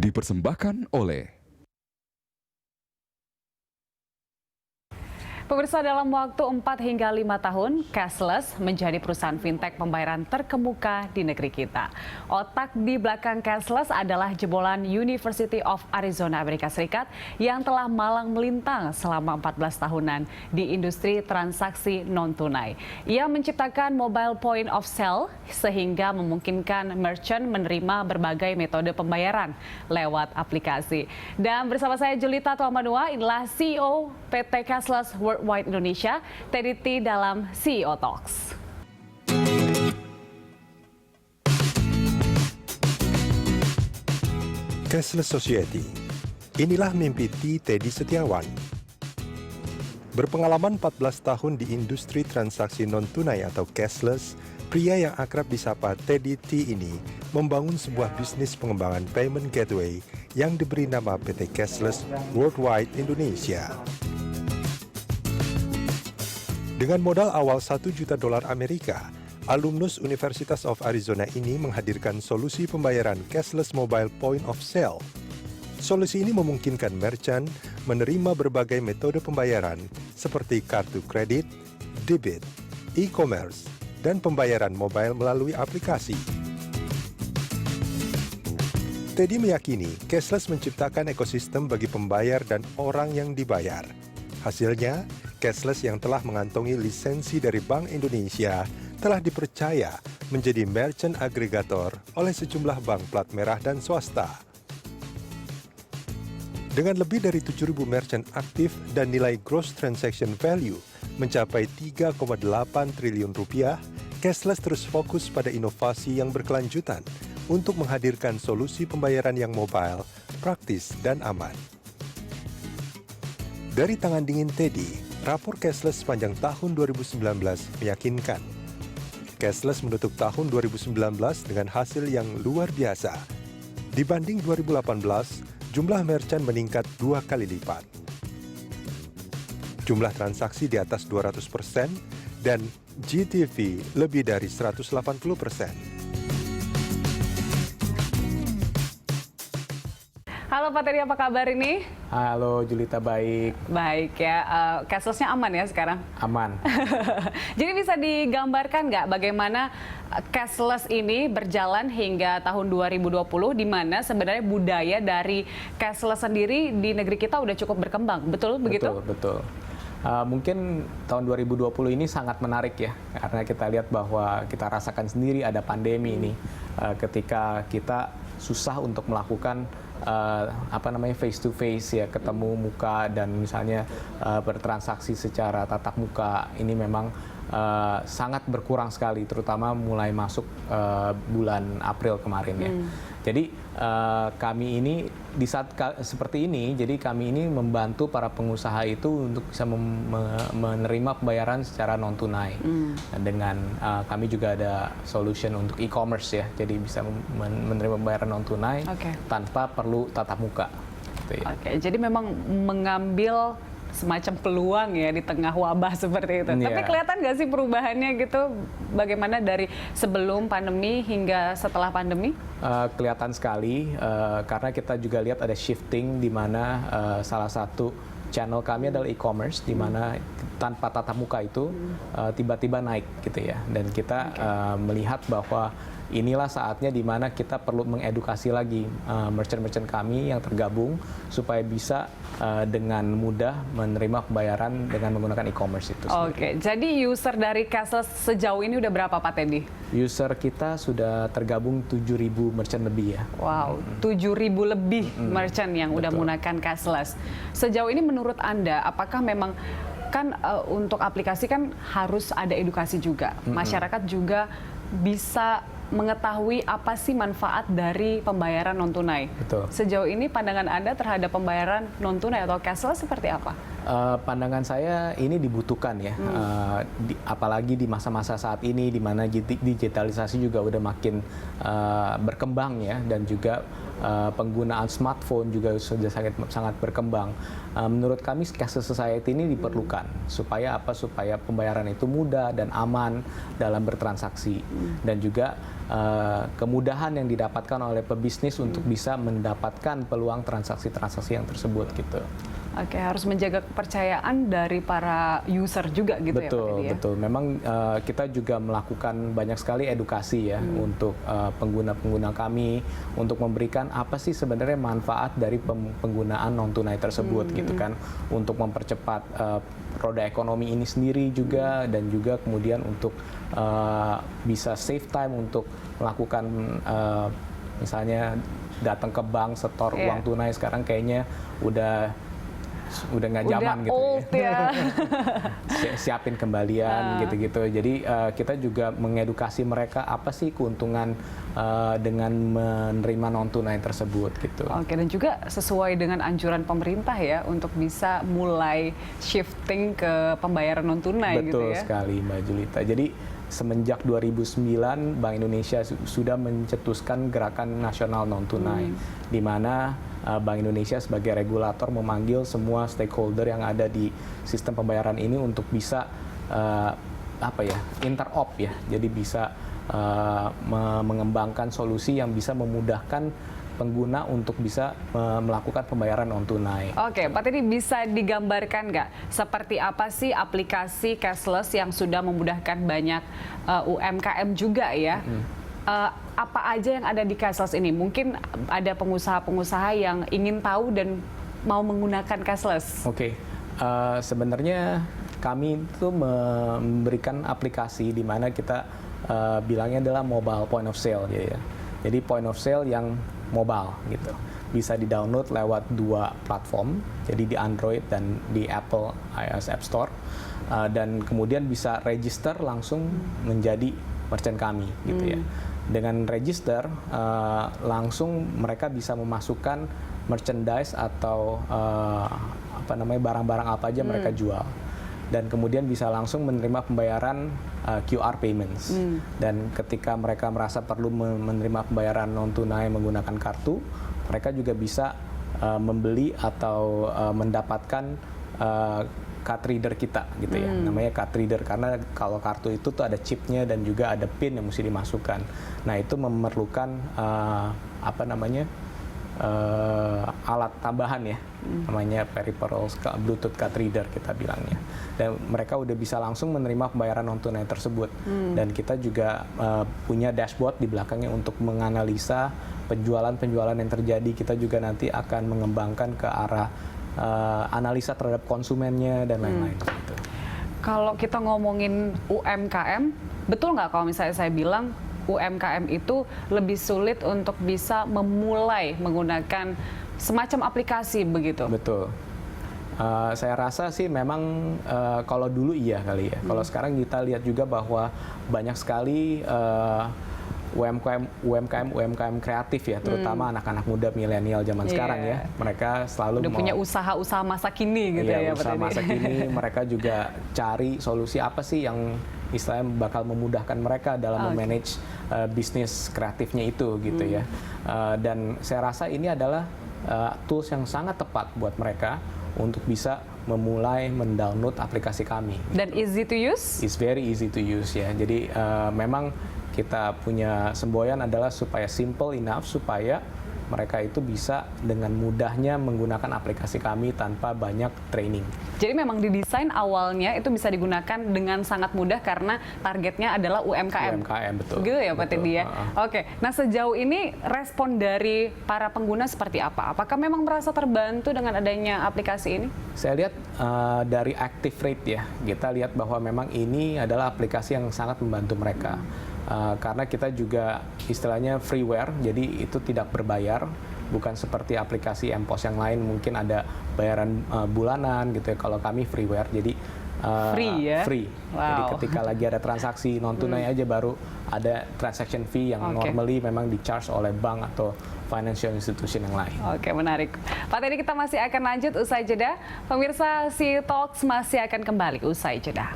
dipersembahkan oleh Pemirsa, dalam waktu 4 hingga 5 tahun, Cashless menjadi perusahaan fintech pembayaran terkemuka di negeri kita. Otak di belakang Cashless adalah jebolan University of Arizona, Amerika Serikat yang telah malang melintang selama 14 tahunan di industri transaksi non-tunai. Ia menciptakan mobile point of sale sehingga memungkinkan merchant menerima berbagai metode pembayaran lewat aplikasi. Dan bersama saya Julita Tuamanua, inilah CEO PT Cashless Worldwide Indonesia, Teddy T dalam CEO Talks. Cashless Society. Inilah mimpi T. Teddy Setiawan. Berpengalaman 14 tahun di industri transaksi non-tunai atau cashless, pria yang akrab disapa Teddy T ini membangun sebuah bisnis pengembangan payment gateway yang diberi nama PT Cashless Worldwide Indonesia. Dengan modal awal $1 juta Amerika, alumnus University of Arizona ini menghadirkan solusi pembayaran cashless mobile point of sale. Solusi ini memungkinkan merchant menerima berbagai metode pembayaran seperti kartu kredit, debit, e-commerce, dan pembayaran mobile melalui aplikasi. Teddy meyakini cashless menciptakan ekosistem bagi pembayar dan orang yang dibayar. Hasilnya, cashless yang telah mengantongi lisensi dari Bank Indonesia telah dipercaya menjadi merchant agregator oleh sejumlah bank plat merah dan swasta. Dengan lebih dari 7.000 merchant aktif dan nilai gross transaction value mencapai 3,8 triliun rupiah, cashless terus fokus pada inovasi yang berkelanjutan untuk menghadirkan solusi pembayaran yang mobile, praktis, dan aman. Dari tangan dingin Teddy, rapor cashless sepanjang tahun 2019 meyakinkan. Cashless menutup tahun 2019 dengan hasil yang luar biasa. Dibanding 2018, jumlah merchant meningkat 2 kali lipat. Jumlah transaksi di atas 200% dan GTV lebih dari 180%. Halo Pak Teddy, apa kabar ini? Halo Julita, baik. Baik ya, cashless-nya aman ya sekarang? Aman. Jadi bisa digambarkan nggak bagaimana cashless ini berjalan hingga tahun 2020, di mana sebenarnya budaya dari cashless sendiri di negeri kita udah cukup berkembang, betul begitu? Betul. Mungkin tahun 2020 ini sangat menarik ya, karena kita lihat bahwa kita rasakan sendiri ada pandemi ini, ketika kita susah untuk melakukan face to face ya, ketemu muka dan misalnya bertransaksi secara tatap muka ini memang sangat berkurang sekali, terutama mulai masuk bulan April kemarin ya. Jadi kami ini di saat seperti ini, jadi kami ini membantu para pengusaha itu untuk bisa menerima pembayaran secara non tunai. Dengan kami juga ada solution untuk e-commerce ya, jadi bisa menerima pembayaran non tunai tanpa perlu tatap muka. Gitu ya. Jadi memang mengambil semacam peluang ya di tengah wabah seperti itu. Tapi kelihatan nggak sih perubahannya gitu? Bagaimana dari sebelum pandemi hingga setelah pandemi? Kelihatan sekali, karena kita juga lihat ada shifting di mana salah satu channel kami adalah e-commerce, di mana tanpa tatap muka itu tiba-tiba naik gitu ya. Dan kita melihat bahwa inilah saatnya di mana kita perlu mengedukasi lagi merchant-merchant kami yang tergabung supaya bisa dengan mudah menerima pembayaran dengan menggunakan e-commerce itu. Oke, jadi user dari cashless sejauh ini udah berapa Pak Teddy? User kita sudah tergabung 7.000 merchant lebih ya. Wow, 7.000 lebih merchant yang udah menggunakan cashless. Sejauh ini menurut Anda, apakah memang kan untuk aplikasi kan harus ada edukasi juga, masyarakat juga bisa mengetahui apa sih manfaat dari pembayaran non tunai. Betul. Sejauh ini pandangan Anda terhadap pembayaran non tunai atau cashless seperti apa? Pandangan saya ini dibutuhkan ya, apalagi di masa-masa saat ini di mana digitalisasi juga udah makin berkembang ya, dan juga penggunaan smartphone juga sudah sangat berkembang. Menurut kami cashless society ini diperlukan supaya apa? Supaya pembayaran itu mudah dan aman dalam bertransaksi, dan juga kemudahan yang didapatkan oleh pebisnis untuk bisa mendapatkan peluang transaksi-transaksi yang tersebut gitu. Oke, harus menjaga kepercayaan dari para user juga gitu ya Pak Teddy ya? Betul. Memang kita juga melakukan banyak sekali edukasi ya untuk pengguna-pengguna kami, untuk memberikan apa sih sebenarnya manfaat dari penggunaan non-tunai tersebut gitu kan, untuk mempercepat roda ekonomi ini sendiri juga, dan juga kemudian untuk bisa save time untuk melakukan misalnya datang ke bank setor uang tunai. Sekarang kayaknya udah nggak zaman gitu old ya. Siapin kembalian gitu-gitu. Jadi kita juga mengedukasi mereka apa sih keuntungan dengan menerima non tunai tersebut gitu. Oke, dan juga sesuai dengan anjuran pemerintah ya untuk bisa mulai shifting ke pembayaran non tunai gitu ya. Betul sekali Mbak Julita. Jadi semenjak 2009 Bank Indonesia sudah mencetuskan gerakan nasional non tunai, di mana Bank Indonesia sebagai regulator memanggil semua stakeholder yang ada di sistem pembayaran ini untuk bisa interop ya, jadi bisa mengembangkan solusi yang bisa memudahkan pengguna untuk bisa melakukan pembayaran non tunai. Oke, Pak Teddy, bisa digambarkan nggak seperti apa sih aplikasi cashless yang sudah memudahkan banyak UMKM juga ya? Apa aja yang ada di cashless ini? Mungkin ada pengusaha-pengusaha yang ingin tahu dan mau menggunakan cashless. Oke, sebenarnya kami itu memberikan aplikasi di mana kita bilangnya adalah mobile point of sale ya. Jadi point of sale yang mobile gitu. Bisa di-download lewat 2 platform, jadi di Android dan di Apple iOS App Store. Dan kemudian bisa register langsung menjadi merchant kami gitu ya. Dengan register langsung mereka bisa memasukkan merchandise atau barang-barang apa aja mereka jual, dan kemudian bisa langsung menerima pembayaran QR payments. Dan ketika mereka merasa perlu menerima pembayaran non tunai menggunakan kartu, mereka juga bisa membeli atau mendapatkan card reader kita gitu ya, namanya card reader, karena kalau kartu itu tuh ada chipnya dan juga ada pin yang mesti dimasukkan. Nah itu memerlukan alat tambahan ya, namanya peripherals Bluetooth card reader kita bilangnya, dan mereka udah bisa langsung menerima pembayaran non tunai tersebut. Dan kita juga punya dashboard di belakangnya untuk menganalisa penjualan yang terjadi. Kita juga nanti akan mengembangkan ke arah analisa terhadap konsumennya dan lain-lain gitu. Kalau kita ngomongin UMKM, betul nggak kalau misalnya saya bilang UMKM itu lebih sulit untuk bisa memulai menggunakan semacam aplikasi begitu? Betul. Saya rasa sih memang kalau dulu iya kali ya. Kalau sekarang kita lihat juga bahwa banyak sekali UMKM kreatif ya, terutama anak-anak muda milenial zaman sekarang ya. Mereka selalu udah punya usaha-usaha masa kini gitu ya. Usaha masa kini, mereka juga cari solusi apa sih yang istilahnya bakal memudahkan mereka dalam memanage bisnis kreatifnya itu gitu ya. Dan saya rasa ini adalah tools yang sangat tepat buat mereka untuk bisa memulai mendownload aplikasi kami. Dan easy to use? It's very easy to use ya. Jadi memang kita punya semboyan adalah supaya simple enough supaya mereka itu bisa dengan mudahnya menggunakan aplikasi kami tanpa banyak training. Jadi memang didesain awalnya itu bisa digunakan dengan sangat mudah karena targetnya adalah UMKM. UMKM, betul. Gitu ya Pak Teddy ya. Oke, nah sejauh ini respon dari para pengguna seperti apa? Apakah memang merasa terbantu dengan adanya aplikasi ini? Saya lihat dari active rate ya, kita lihat bahwa memang ini adalah aplikasi yang sangat membantu mereka. Karena kita juga istilahnya freeware, jadi itu tidak berbayar, bukan seperti aplikasi M-Pos yang lain mungkin ada bayaran bulanan gitu ya. Kalau kami freeware, jadi free ya? Free. Jadi Wow. ketika lagi ada transaksi non tunai aja baru ada transaction fee yang normally memang di-charge oleh bank atau financial institution yang lain. Oke, menarik. Pak Teddy, kita masih akan lanjut usai jeda. Pemirsa, Si Talks masih akan kembali usai jeda.